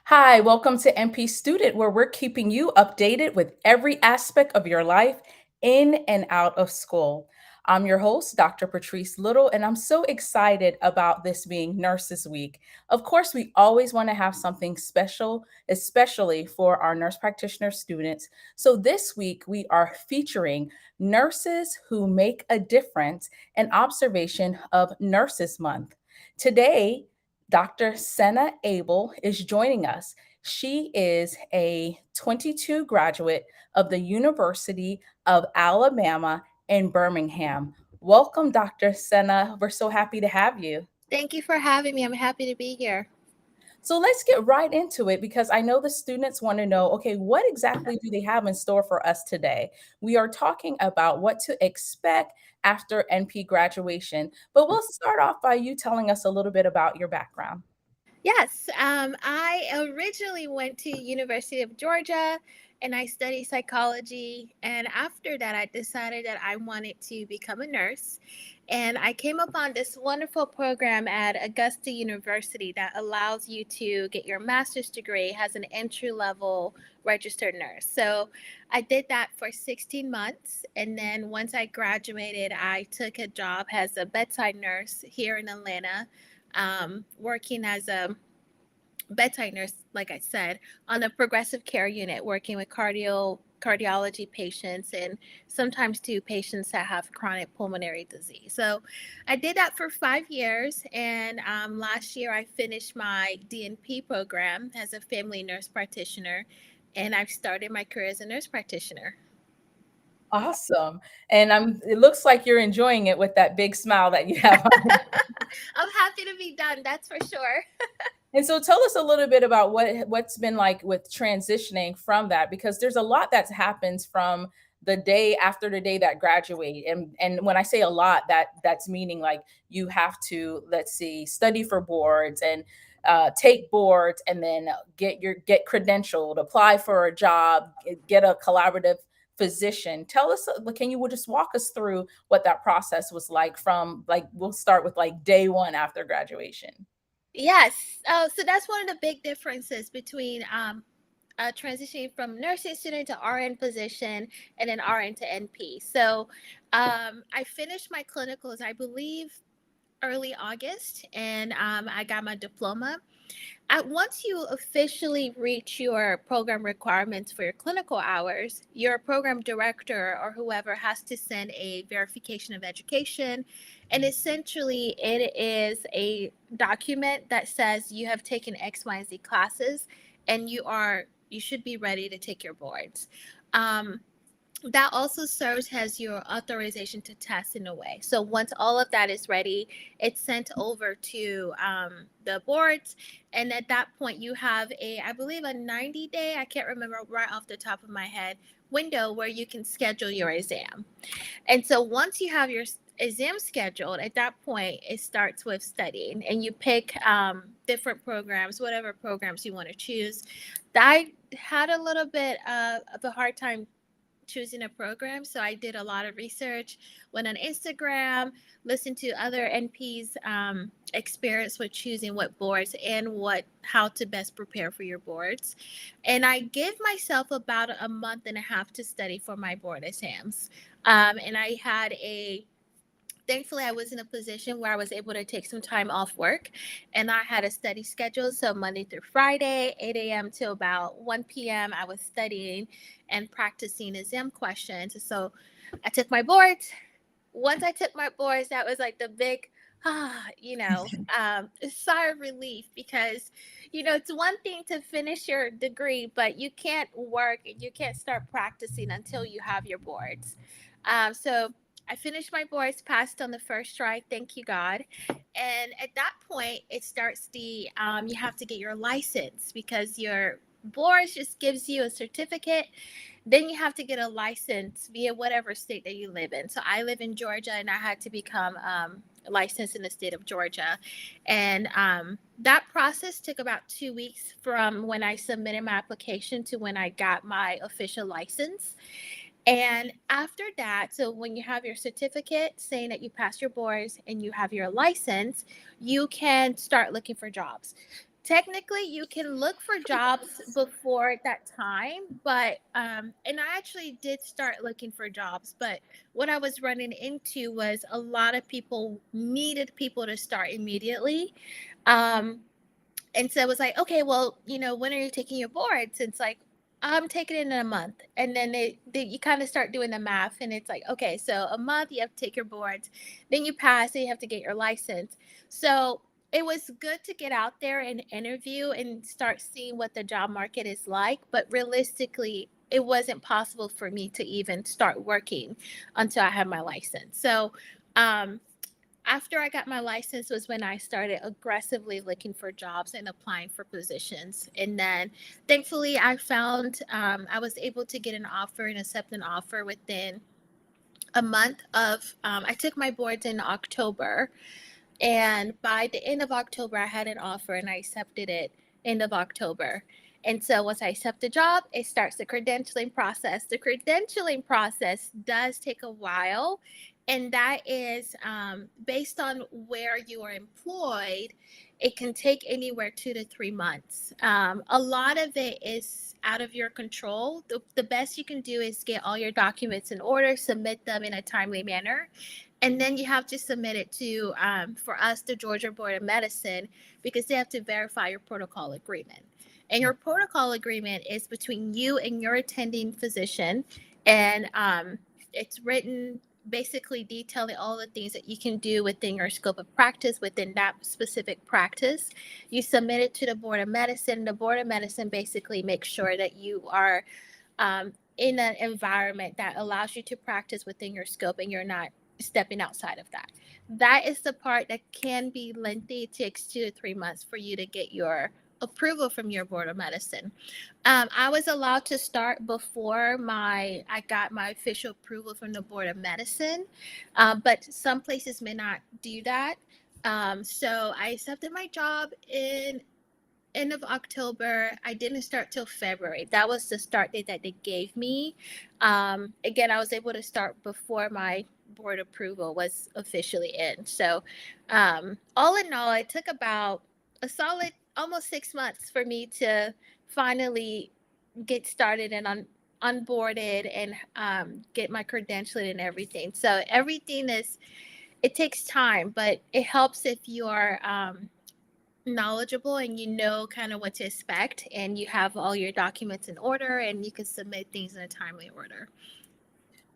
Hi, welcome to MP Student, where we're keeping you updated with every aspect of your life in and out of school. I'm your host, Dr. Patrice Little, and I'm so excited about this being Nurses Week. Of course, we always want to have something special, especially for our nurse practitioner students. So this week, we are featuring nurses who make a difference, an observation of Nurses Month. Today, Dr. Senna Abel is joining us. She is a 22 graduate of the University of Alabama in Birmingham. Welcome, Dr. Senna. We're so happy to have you. Thank you for having me. I'm happy to be here. So let's get right into it because I know the students want to know, okay, what exactly do they have in store for us today? We are talking about what to expect after NP graduation, but we'll start off by you telling us a little bit about your background. Yes, I originally went to University of Georgia and I studied psychology. And after that, I decided that I wanted to become a nurse. And I came upon this wonderful program at Augusta University that allows you to get your master's degree as an entry level registered nurse. So I did that for 16 months. And then once I graduated, I took a job as a bedside nurse here in Atlanta, working as a bedside nurse, like I said, on a progressive care unit, working with cardiology patients and sometimes too patients that have chronic pulmonary disease. So I did that for 5 years, and last year I finished my DNP program as a family nurse practitioner, and I've started my career as a nurse practitioner. Awesome. And it looks like you're enjoying it with that big smile that you have on. I'm happy to be done, that's for sure. And so tell us a little bit about what's been like with transitioning from that because there's a lot that happens from the day after the day that graduate. And when I say a lot, that's meaning like you have to, let's see, study for boards and take boards and then get credentialed, apply for a job, get a collaborative physician. Tell us, can you just walk us through what that process was like from like we'll start with like day one after graduation. Yes. Oh, so that's one of the big differences between transitioning from nursing student to RN position and then RN to NP. So I finished my clinicals, I believe, early August, and I got my diploma. Once you officially reach your program requirements for your clinical hours, your program director or whoever has to send a verification of education. And essentially, it is a document that says you have taken X, Y, and Z classes and you should be ready to take your boards. Um, that also serves as your authorization to test in a way. So once all of that is ready, it's sent over to the boards. And at that point, you have I believe, a 90-day, I can't remember right off the top of my head, window where you can schedule your exam. And so once you have your exam scheduled, at that point, it starts with studying and you pick different programs, whatever programs you want to choose. I had a little bit of a hard time choosing a program. So I did a lot of research, went on Instagram, listened to other NPs' experience with choosing what boards and how to best prepare for your boards. And I give myself about a month and a half to study for my board exams. And I had thankfully I was in a position where I was able to take some time off work, and I had a study schedule. So Monday through Friday, 8 a.m. to about 1 p.m., I was studying and practicing exam questions. So I took my boards. Once I took my boards, that was like the big sigh of relief, because it's one thing to finish your degree, but you can't work and you can't start practicing until you have your boards. So I finished my boards, passed on the first try, thank you God. And at that point, it starts you have to get your license, because your boards just gives you a certificate. Then you have to get a license via whatever state that you live in. So I live in Georgia, and I had to become licensed in the state of Georgia. And that process took about 2 weeks from when I submitted my application to when I got my official license. And after that, so when you have your certificate saying that you passed your boards and you have your license, you can start looking for jobs. Technically, you can look for jobs before that time, but and I actually did start looking for jobs, but what I was running into was a lot of people needed people to start immediately. Um, and so it was like, okay, well, when are you taking your boards? It's like, I'm taking it in a month. And then you kind of start doing the math, and it's like, okay, so a month you have to take your boards, then you pass, then you have to get your license. So it was good to get out there and interview and start seeing what the job market is like. But realistically, it wasn't possible for me to even start working until I had my license. So, um, after I got my license was when I started aggressively looking for jobs and applying for positions. And then thankfully I found, I was able to get an offer and accept an offer within a month of, I took my boards in October. And by the end of October, I had an offer and I accepted it end of October. And so once I accept the job, it starts the credentialing process. The credentialing process does take a while, and that is based on where you are employed. It can take anywhere 2 to 3 months. A lot of it is out of your control. The best you can do is get all your documents in order, submit them in a timely manner, and then you have to submit it to, for us, the Georgia Board of Medicine, because they have to verify your protocol agreement. And your protocol agreement is between you and your attending physician, and it's written basically detailing all the things that you can do within your scope of practice within that specific practice. You submit it to the Board of Medicine. The Board of Medicine basically makes sure that you are in an environment that allows you to practice within your scope and you're not stepping outside of that. That is the part that can be lengthy. It takes 2 to 3 months for you to get your approval from your Board of Medicine. I was allowed to start before I got my official approval from the Board of Medicine, but some places may not do that. So I accepted my job in end of October. I didn't start till February. That was the start date that they gave me. Again, I was able to start before my board approval was officially in. So, all in all, it took about a solid almost 6 months for me to finally get started and onboarded and get my credentialing and everything. So everything it takes time, but it helps if you are knowledgeable and you know kind of what to expect and you have all your documents in order and you can submit things in a timely order.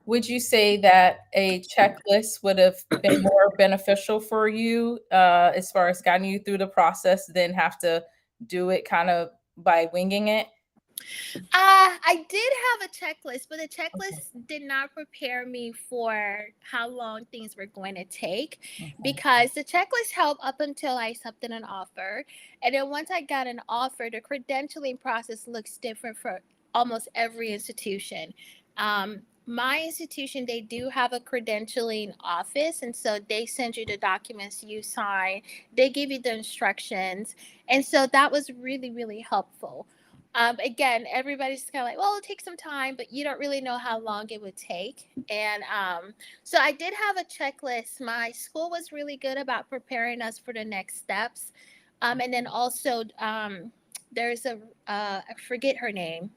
Would you say that a checklist would have been more beneficial for you, as far as guiding you through the process than have to do it kind of by winging it? I did have a checklist, but the Okay. checklist did not prepare me for how long things were going to take, Mhm. because the checklist helped up until I accepted an offer. And then once I got an offer, the credentialing process looks different for almost every institution. My institution, they do have a credentialing office, and so they send you the documents you sign, they give you the instructions. And so that was really, really helpful. Again, everybody's kind of like, well, it'll take some time, but you don't really know how long it would take. And so I did have a checklist. My school was really good about preparing us for the next steps. And then also, there's I forget her name,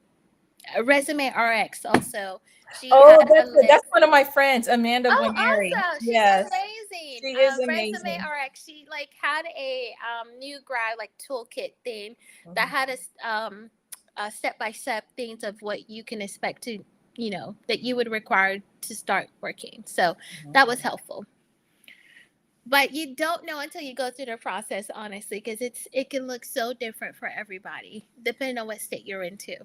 Resume RX also. She Oh, had a that's list. one of my friends, Amanda Oh, Guarnieri. awesome! She's Yes, amazing. she is Resume amazing. RX. She like had a new grad like toolkit thing that Mhm, had a step by step things of what you can expect to, that you would require to start working. So mhm. that was helpful. But you don't know until you go through the process, honestly, because it can look so different for everybody depending on what state you're into.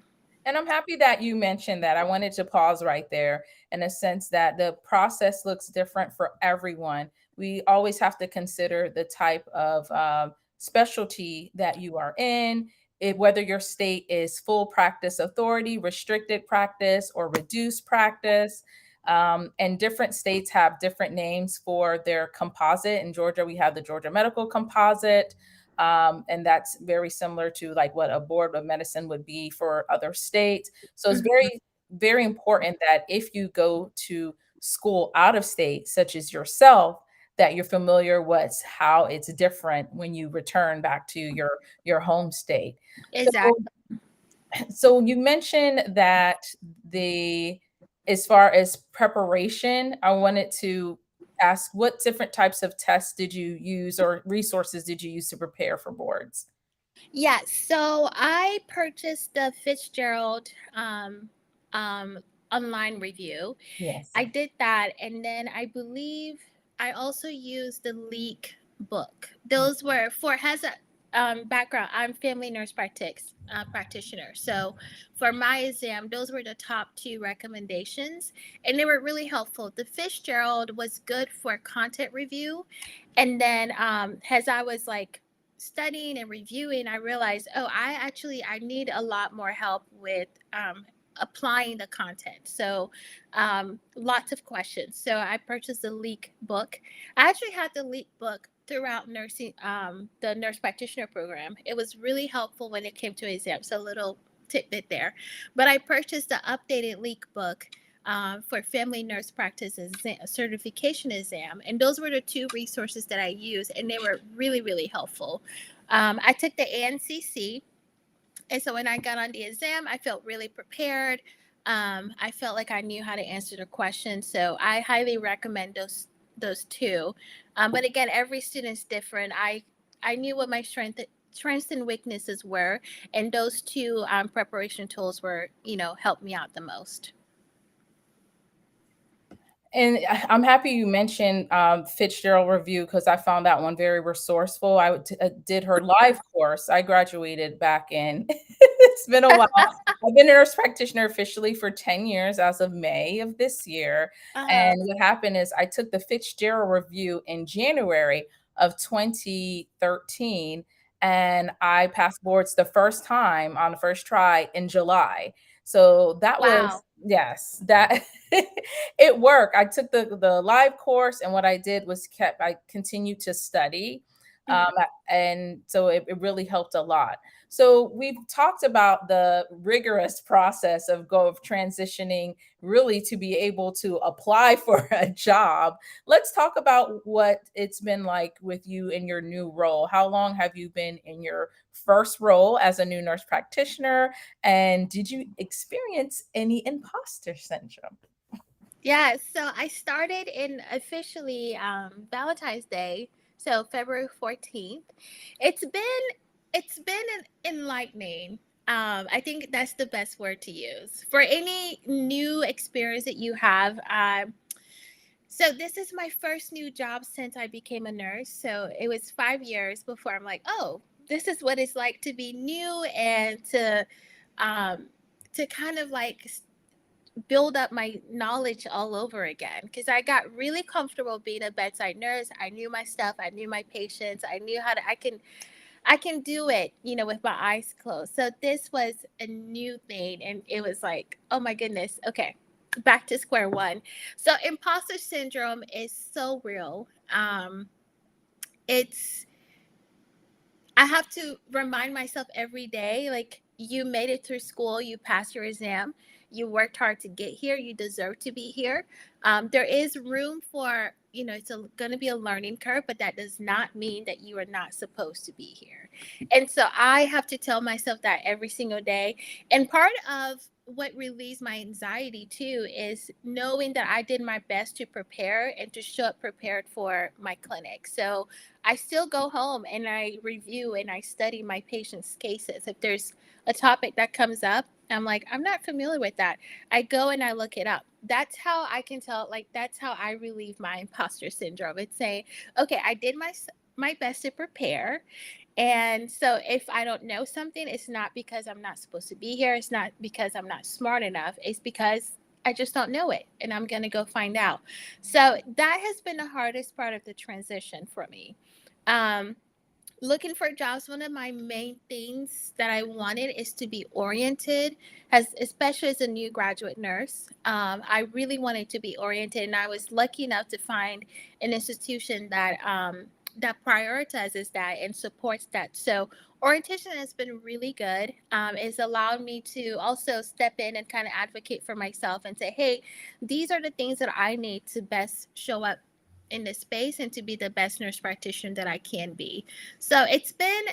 And I'm happy that you mentioned that. I wanted to pause right there in a sense that the process looks different for everyone. We always have to consider the type of specialty that you are in, whether your state is full practice authority, restricted practice, or reduced practice. And different states have different names for their composite. In Georgia, we have the Georgia Medical Composite. And that's very similar to like what a board of medicine would be for other states. So it's Mhm. very, very important that if you go to school out of state, such as yourself, that you're familiar with how it's different when you return back to your home state. So Exactly. so you mentioned that the as far as preparation, I wanted to ask what different types of tests did you use or resources did you use to prepare for boards? Yes. So I purchased the Fitzgerald um, online review. Yes. I did that, and then I believe I also used the Leak book. Those were for has a background. I'm family nurse practitioner, so for my exam, those were the top two recommendations, and they were really helpful. The Fitzgerald was good for content review, and then as I was like studying and reviewing, I realized, oh, I need a lot more help with applying the content. So lots of questions. So I purchased the Leak book. I actually had the Leak book throughout nursing, the nurse practitioner program. It was really helpful when it came to exams. So a little tidbit there. But I purchased the updated Leak book for family nurse practice certification exam. And those were the two resources that I used, and they were really, really helpful. I took the ANCC, and so when I got on the exam, I felt really prepared. I felt like I knew how to answer the question. So I highly recommend those two. But again, every student's different. I knew what my strengths and weaknesses were, and those two preparation tools were, helped me out the most. And I'm happy you mentioned Fitzgerald Review because I found that one very resourceful. Did her live course. I graduated back in, it's been a while. I've been a nurse practitioner officially for 10 years as of May of this year. Uh, And what happened is I took the Fitzgerald Review in January of 2013, and I passed boards the first time on the first try in July. So that was, wow. yes, that it worked. I took the live course, and what I did was I continued to study, Mhm. and so it really helped a lot. So we've talked about the rigorous process of transitioning really to be able to apply for a job. Let's talk about what it's been like with you in your new role. How long have you been in your first role as a new nurse practitioner? And did you experience any imposter syndrome? Yeah, so I started in officially Valentine's Day, so February 14th. It's been enlightening. I think that's the best word to use for any new experience that you have. So this is my first new job since I became a nurse. So it was 5 years before I'm like, oh, this is what it's like to be new and um, to kind of like build up my knowledge all over again because I got really comfortable being a bedside nurse. I knew my stuff, I knew my patients, I knew how to I can do it, with my eyes closed. So this was a new thing, and it was like, oh my goodness, okay, back to square one. So imposter syndrome is so real. It's I have to remind myself every day, like, you made it through school, you passed your exam, you worked hard to get here, you deserve to be here. There is room for, it's going to be a learning curve, but that does not mean that you are not supposed to be here. And so I have to tell myself that every single day. And part of what relieves my anxiety too is knowing that I did my best to prepare and to show up prepared for my clinic. So I still go home and I review and I study my patients' cases. If there's a topic that comes up, I'm like, I'm not familiar with that. I go and I look it up. That's how I can tell, like, that's how I relieve my imposter syndrome. It's saying, okay, I did my best to prepare. And so if I don't know something, it's not because I'm not supposed to be here. It's not because I'm not smart enough. It's because I just don't know it and I'm going to go find out. So that has been the hardest part of the transition for me. Um, Looking for jobs, one of my main things that I wanted is to be oriented, as especially as a new graduate nurse. I really wanted to be oriented, and I was lucky enough to find an institution that prioritizes that and supports that. So orientation has been really good. It's allowed me to also step in and kind of advocate for myself and say, hey, these are the things that I need to best show up in this space and to be the best nurse practitioner that I can be. So it's been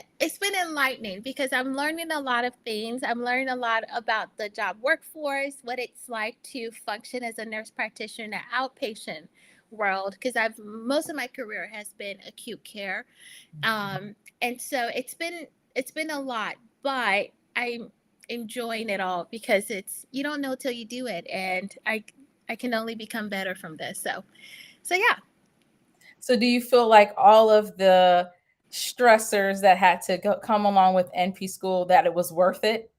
enlightening because I'm learning a lot of things. I'm learning a lot about the job workforce, what it's like to function as a nurse practitioner in an outpatient world, because I've most of my career has been acute care. And so it's been a lot, but I'm enjoying it all because it's you don't know till you do it, and I can only become better from this. So yeah. So do you feel like all of the stressors that had to come along with NP school, that it was worth it?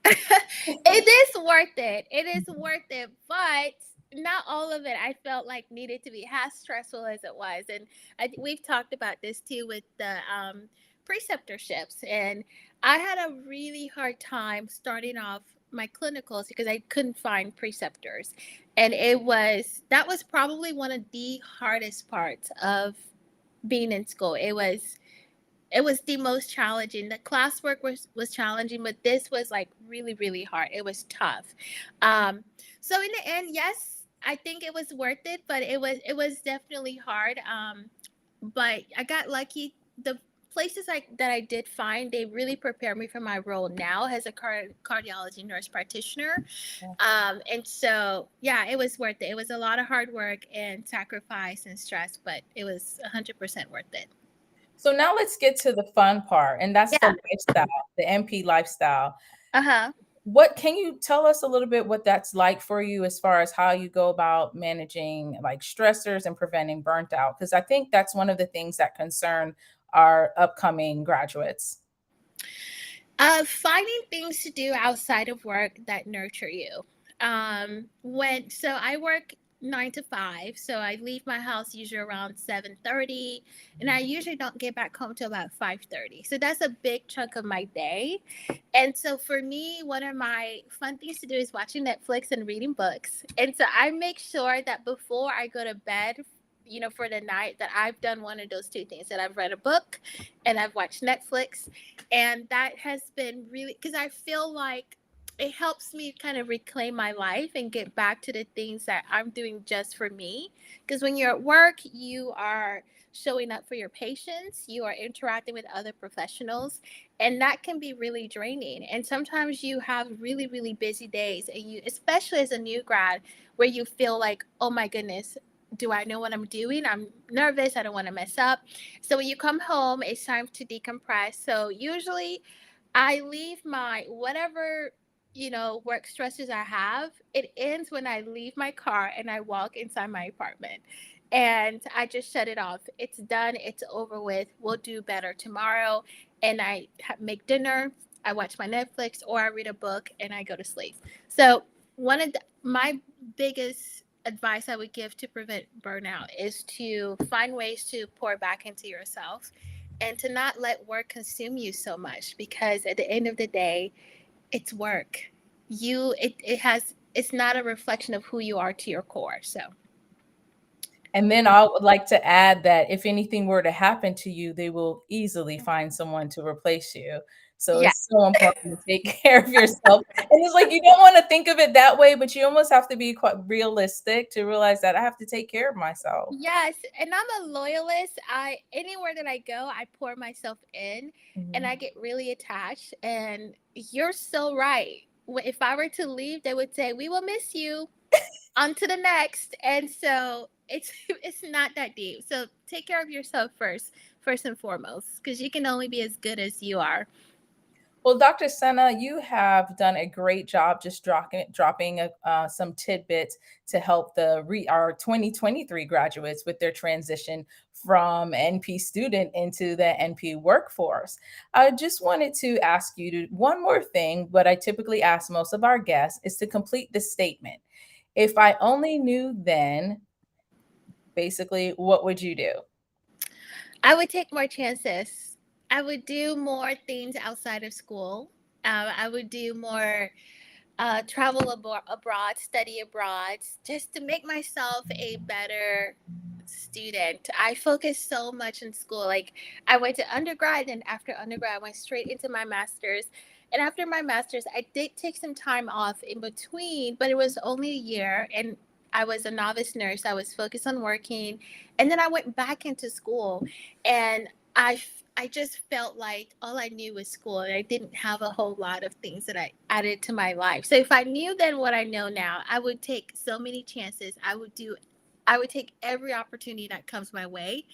It is worth it. It is worth it, but not all of it I felt like needed to be as stressful as it was. And we've talked about this too with the preceptorships. And I had a really hard time starting off my clinicals because I couldn't find preceptors. And that was probably one of the hardest parts of being in school. It was the most challenging. The classwork was challenging, but this was like really really hard. It was tough. So in the end, yes, I think it was worth it, but it was definitely hard. But I got lucky. The places that I did find, they really prepared me for my role now as a cardiology nurse practitioner. And so yeah, it was worth it. It was a lot of hard work and sacrifice and stress, but it was 100% worth it. So now let's get to the fun part, and that's the Yeah. lifestyle, the NP lifestyle. Uh-huh. What can you tell us a little bit what that's like for you as far as how you go about managing like stressors and preventing burnt out? Because I think that's one of the things that concern our upcoming graduates. Finding things to do outside of work that nurture you. When I work 9 to 5, so I leave my house usually around 7:30, and I usually don't get back home till about 5:30. So that's a big chunk of my day. And so for me, one of my fun things to do is watching Netflix and reading books. And so I make sure that before I go to bed, for the night, that I've done one of those two things, that I've read a book and I've watched Netflix. And that has been really, because I feel like it helps me kind of reclaim my life and get back to the things that I'm doing just for me. Because when you're at work, you are showing up for your patients, you are interacting with other professionals, and that can be really draining. And sometimes you have really really busy days, and you, especially as a new grad, where you feel like, oh my goodness, do I know what I'm doing? I'm nervous, I don't want to mess up. So when you come home, it's time to decompress. So usually I leave my whatever work stresses I have, it ends when I leave my car and I walk inside my apartment, and I just shut it off. It's done, it's over with. We'll do better tomorrow. And I make dinner, I watch my Netflix, or I read a book and I go to sleep. So one of my biggest advice I would give to prevent burnout is to find ways to pour back into yourself and to not let work consume you so much, because at the end of the day, it's work. It's not a reflection of who you are to your core. So And then I would like to add that if anything were to happen to you, they will easily find someone to replace you. So yeah. it's so important to take care of yourself. And it's like you don't want to think of it that way, but you almost have to be quite realistic to realize that I have to take care of myself. Yes, and I'm a loyalist. I Anywhere that I go, I pour myself in, and I Mhm. get really attached. And you're so right. If I were to leave, they would say, "We will miss you. On to the next." And so it's it's not that deep. So take care of yourself first and foremost, because you can only be as good as you are. Well, Dr. Senna, you have done a great job just dropping some tidbits to help our 2023 graduates with their transition from NP student into the NP workforce. I just wanted to ask you to one more thing. What I typically ask most of our guests is to complete the statement. If I only knew then, basically, what would you do? I would take more chances. I would do more things outside of school. I would do more travel abroad, study abroad, just to make myself a better student. I focused so much in school. Like, I went to undergrad, and after undergrad, I went straight into my master's. And after my master's, I did take some time off in between, but it was only a year. And I was a novice nurse. I was focused on working, and then I went back into school, and I just felt like all I knew was school, and I didn't have a whole lot of things that I added to my life. So if I knew then what I know now, I would take so many chances. I would take every opportunity that comes my way,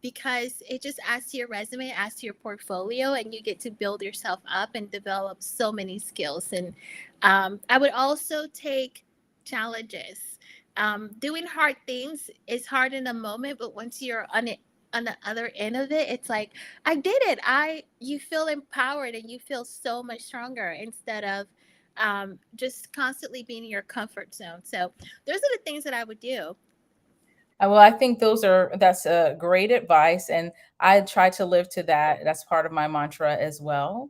because it just adds to your resume, adds to your portfolio, and you get to build yourself up and develop so many skills. And I would also take challenges. Doing hard things is hard in a moment, but once you're on it, on the other end of it, it's like, I did it. You feel empowered and you feel so much stronger instead of just constantly being in your comfort zone. So those are the things that I would do. Well, I think that's a great advice, and I try to live to that. That's part of my mantra as well.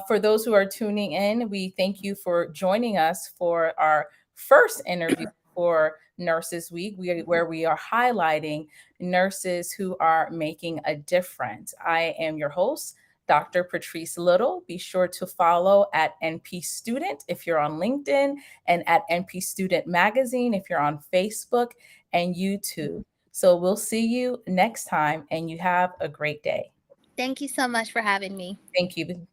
For those who are tuning in, we thank you for joining us for our first interview for Nurses Week, where we are highlighting nurses who are making a difference. I am your host, Dr. Patrice Little. Be sure to follow at NP Student if you're on LinkedIn, and at NP Student Magazine if you're on Facebook and YouTube. So we'll see you next time, and you have a great day. Thank you so much for having me. Thank you.